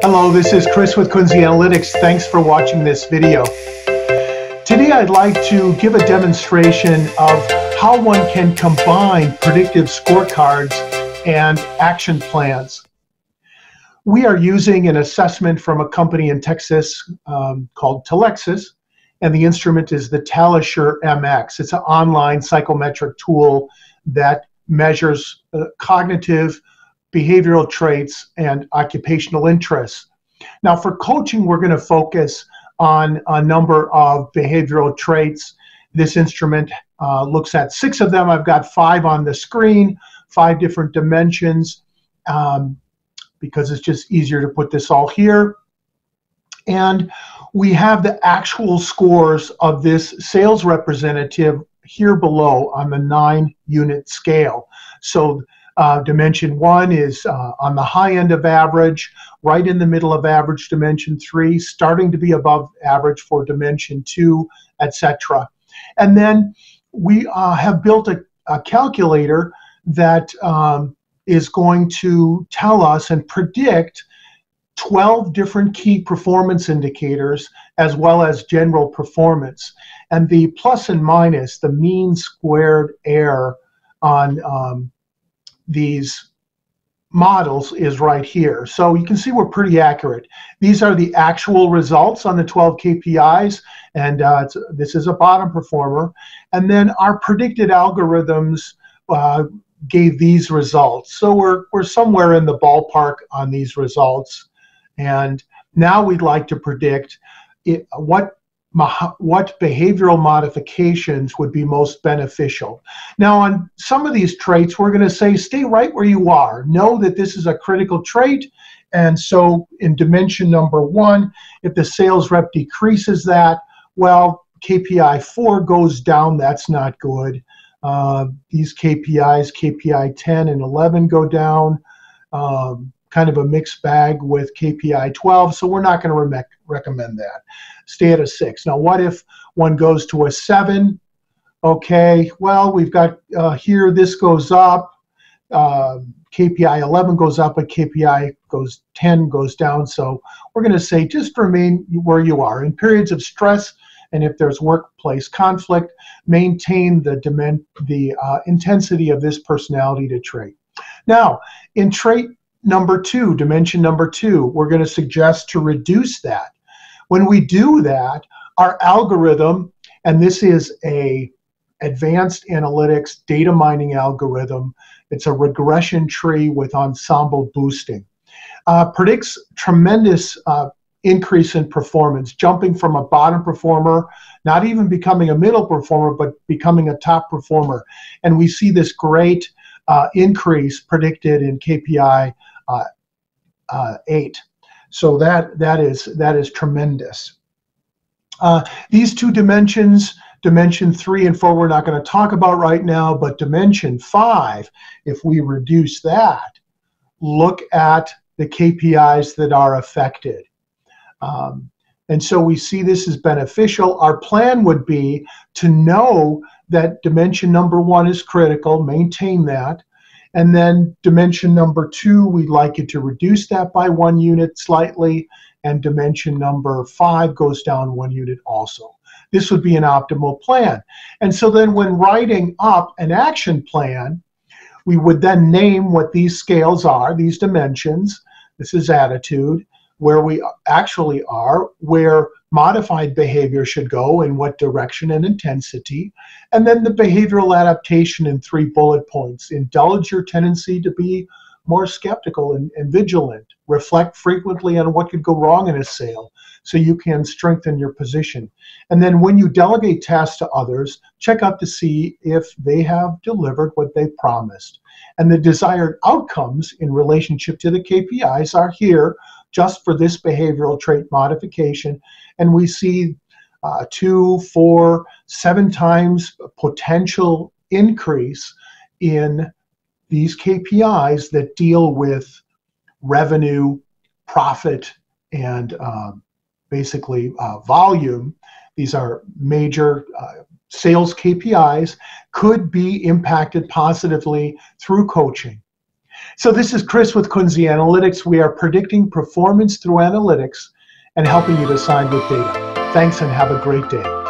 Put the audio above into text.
Hello, this is Chris with Kunze Analytics. Thanks for watching this video. Today I'd like to give a demonstration of how one can combine predictive scorecards and action plans. We are using an assessment from a company in Texas called Talexis, and the instrument is the TalassureMX. It's an online psychometric tool that measures cognitive, behavioral traits, and occupational interests. Now for coaching, we're going to focus on a number of behavioral traits. This instrument looks at 6 of them. I've got 5 on the screen, 5 different dimensions, because it's just easier to put this all here. And we have the actual scores of this sales representative here below on the 9-unit scale. So dimension 1 is on the high end of average, right in the middle of average dimension 3, starting to be above average for dimension 2, etc. And then we have built a calculator that is going to tell us and predict 12 different key performance indicators as well as general performance. And the plus and minus, the mean squared error on these models is right here. So you can see we're pretty accurate. These are the actual results on the 12 KPIs, and this is a bottom performer. And then our predicted algorithms gave these results. So we're somewhere in the ballpark on these results. And now we'd like to predict what behavioral modifications would be most beneficial. Now on some of these traits, we're going to say stay right where you are. Know that this is a critical trait, and so in dimension number 1, if the sales rep decreases that, well, KPI 4 goes down. That's not good. These KPIs, KPI 10 and 11 go down. Kind of a mixed bag with KPI 12, so we're not going to recommend that. Stay at a 6. Now, what if one goes to a 7? Okay, well, we've got here, this goes up, KPI 11 goes up, but KPI 10 goes down, so we're going to say just remain where you are. In periods of stress, and if there's workplace conflict, maintain the intensity of this personality to trait. Now, in trait number 2, dimension number 2, we're going to suggest to reduce that. When we do that, our algorithm, and this is a advanced analytics data mining algorithm, it's a regression tree with ensemble boosting, predicts tremendous increase in performance, jumping from a bottom performer, not even becoming a middle performer, but becoming a top performer. And we see this great increase predicted in KPI 8. So that is tremendous. These 2 dimensions, dimension 3 and 4, we're not going to talk about right now, but dimension 5, if we reduce that, look at the KPIs that are affected. And so we see this as beneficial. Our plan would be to know that dimension number 1 is critical, maintain that. And then dimension number 2, we'd like you to reduce that by 1 unit slightly, and dimension number 5 goes down 1 unit also. This would be an optimal plan. And so then when writing up an action plan, we would then name what these scales are, these dimensions. This is attitude, where we actually are, where modified behavior should go, in what direction and intensity, and then the behavioral adaptation in 3 bullet points. Indulge your tendency to be more skeptical and vigilant. Reflect frequently on what could go wrong in a sale so you can strengthen your position. And then when you delegate tasks to others, check out to see if they have delivered what they promised. And the desired outcomes in relationship to the KPIs are here just for this behavioral trait modification. And we see 2, 4, 7 times potential increase in these KPIs that deal with revenue, profit, and basically volume. These are major sales KPIs, could be impacted positively through coaching. So this is Chris with Kunze Analytics. We are predicting performance through analytics and helping you decide with data. Thanks and have a great day.